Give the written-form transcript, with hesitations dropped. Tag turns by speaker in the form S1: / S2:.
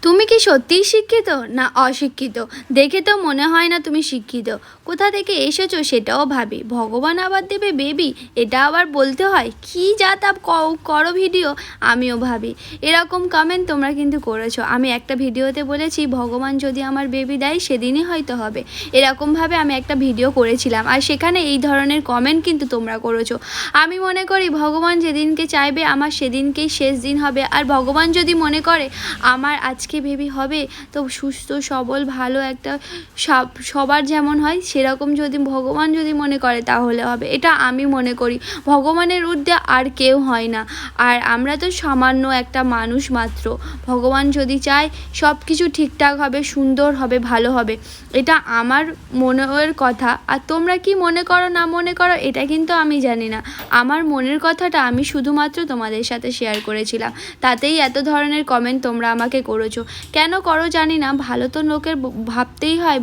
S1: তুমি কি সত্যিই শিক্ষিত না অশিক্ষিত? দেখে তো মনে হয় না তুমি শিক্ষিত। কোথা থেকে এসেছো সেটাও ভাবি। ভগবান আবার দেবে বেবি, এটা আবার বলতে হয়? কি যা তা করো ভিডিও, আমিও ভাবি। এরকম কমেন্ট তোমরা কিন্তু করেছো। আমি একটা ভিডিওতে বলেছি ভগবান যদি আমার বেবি দেয় সেদিনই হয়তো হবে। এরকমভাবে আমি একটা ভিডিও করেছিলাম, আর সেখানে এই ধরনের কমেন্ট কিন্তু তোমরা করেছো। আমি মনে করি ভগবান যেদিনকে চাইবে আমার সেদিনকেই শেষ দিন হবে। আর ভগবান যদি মনে করে আমার আজকে বেবি হবে, তো সুস্থ সবল ভালো একটা সবার যেমন হয় সেরকম যদি ভগবান যদি মনে করে তাহলে হবে। এটা আমি মনে করি। ভগবানের ঊর্ধ্বে আর কেউ হয় না। আর আমরা তো সামান্য একটা মানুষ মাত্র। ভগবান যদি চায় সব কিছু ঠিকঠাক হবে, সুন্দর হবে, ভালো হবে। এটা আমার মনের কথা। আর তোমরা কি মনে করো না মনে করো এটা কিন্তু আমি জানি না। আমার মনের কথাটা আমি শুধুমাত্র তোমাদের সাথে শেয়ার করেছিলাম, তাতেই এত ধরনের কমেন্ট তোমরা আমাকে করেছো। কেন করো জানি না, ভালো তো লোকের ভাবতেই হয়।